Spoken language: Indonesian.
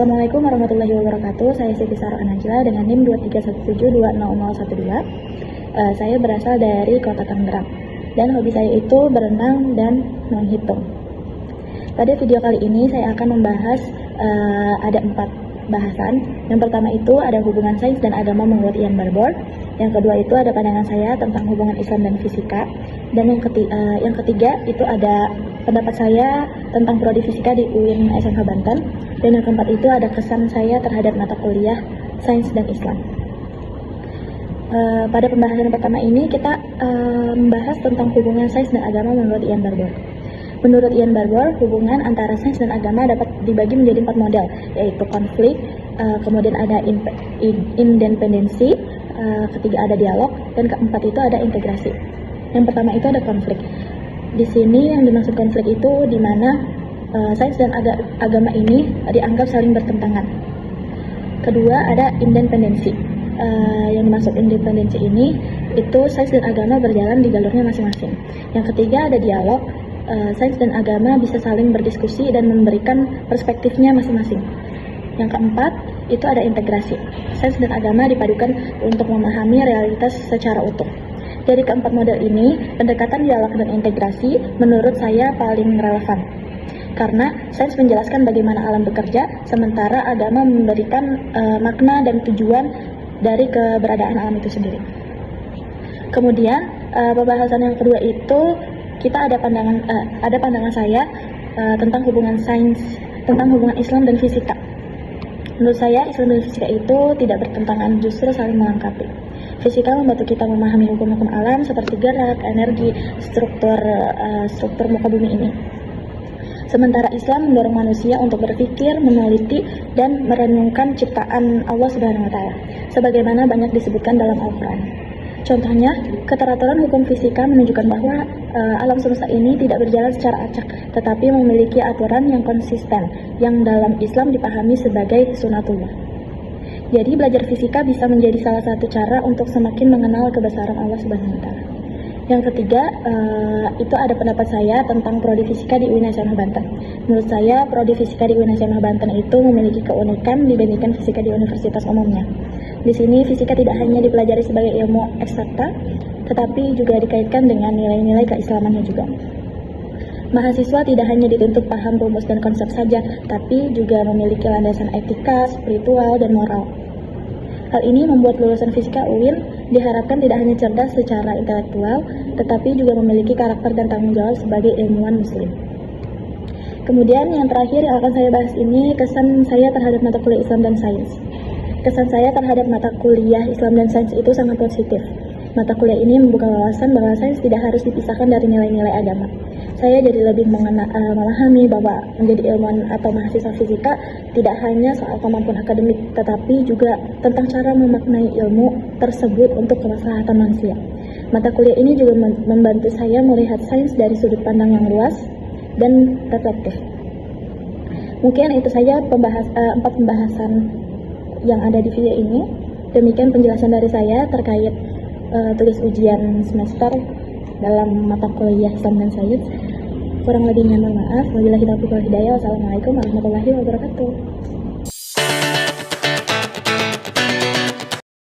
Assalamualaikum warahmatullahi wabarakatuh. Saya Siti Sarah Anajla dengan NIM 231720012. Saya berasal dari Kota Tangerang dan hobi saya itu berenang dan menghitung. Pada video kali ini saya akan membahas ada 4 bahasan. Yang pertama itu ada hubungan sains dan agama menurut Ian Barbour. Yang kedua itu ada pandangan saya tentang hubungan Islam dan fisika. Dan yang ketiga itu ada pendapat saya tentang prodi fisika di UIN SMK Banten. Dan yang keempat itu ada kesan saya terhadap mata kuliah sains dan Islam. Pada pembahasan pertama ini kita membahas tentang hubungan sains dan agama menurut Ian Barbour. Menurut Ian Barbour, hubungan antara sains dan agama dapat dibagi menjadi 4 model, yaitu konflik, kemudian ada independensi, ketiga ada dialog, dan keempat itu ada integrasi. Yang pertama itu ada konflik. Di sini yang dimaksud konflik itu di mana sains dan agama ini dianggap saling bertentangan. Kedua ada independensi. Yang dimaksud independensi ini itu sains dan agama berjalan di jalurnya masing-masing. Yang ketiga ada dialog. Sains dan agama bisa saling berdiskusi dan memberikan perspektifnya masing-masing. Yang keempat itu ada integrasi. Sains dan agama dipadukan untuk memahami realitas secara utuh. Dari keempat model ini, pendekatan dialog dan integrasi menurut saya paling relevan. Karena sains menjelaskan bagaimana alam bekerja, sementara agama memberikan makna dan tujuan dari keberadaan alam itu sendiri. Kemudian pembahasan yang kedua itu kita ada pandangan saya tentang hubungan sains, tentang hubungan Islam dan fisika. Menurut saya Islam dan fisika itu tidak bertentangan, justru saling melengkapi. Fisika membantu kita memahami hukum-hukum alam seperti gerak, energi, struktur muka bumi ini. Sementara Islam mendorong manusia untuk berpikir, meneliti, dan merenungkan ciptaan Allah Subhanahu wa Ta'ala, sebagaimana banyak disebutkan dalam Al-Quran. Contohnya, keteraturan hukum fisika menunjukkan bahwa alam semesta ini tidak berjalan secara acak, tetapi memiliki aturan yang konsisten, yang dalam Islam dipahami sebagai sunatullah. Jadi, belajar fisika bisa menjadi salah satu cara untuk semakin mengenal kebesaran Allah Subhanahu wa Ta'ala. Yang ketiga, itu ada pendapat saya tentang prodi fisika di UIN SMK Banten. Menurut saya, prodi fisika di UIN SMK Banten itu memiliki keunikan dibandingkan fisika di universitas umumnya. Di sini, fisika tidak hanya dipelajari sebagai ilmu eksakta, tetapi juga dikaitkan dengan nilai-nilai keislamannya juga. Mahasiswa tidak hanya dituntut paham rumus dan konsep saja, tapi juga memiliki landasan etika, spiritual, dan moral. Hal ini membuat lulusan fisika UIN diharapkan tidak hanya cerdas secara intelektual, tetapi juga memiliki karakter dan tanggung jawab sebagai ilmuwan muslim. Kemudian yang terakhir yang akan saya bahas ini, kesan saya terhadap mata kuliah Islam dan Sains. Kesan saya terhadap mata kuliah Islam dan Sains itu sangat positif. Mata kuliah ini membuka wawasan bahwa sains tidak harus dipisahkan dari nilai-nilai agama. Saya jadi lebih memahami bahwa menjadi ilmuwan atau mahasiswa fisika tidak hanya soal kemampuan akademik, tetapi juga tentang cara memaknai ilmu tersebut untuk kemaslahatan manusia. Mata kuliah ini juga membantu saya melihat sains dari sudut pandang yang luas dan reflektif. Mungkin itu saja 4 pembahasan yang ada di video ini. Demikian penjelasan dari saya terkait tugas ujian semester dalam mata kuliah Islam dan Sains. Kurang lebihnya mohon maaf. Wabillahi taufiq wal hidayah. Wassalamualaikum warahmatullahi wabarakatuh.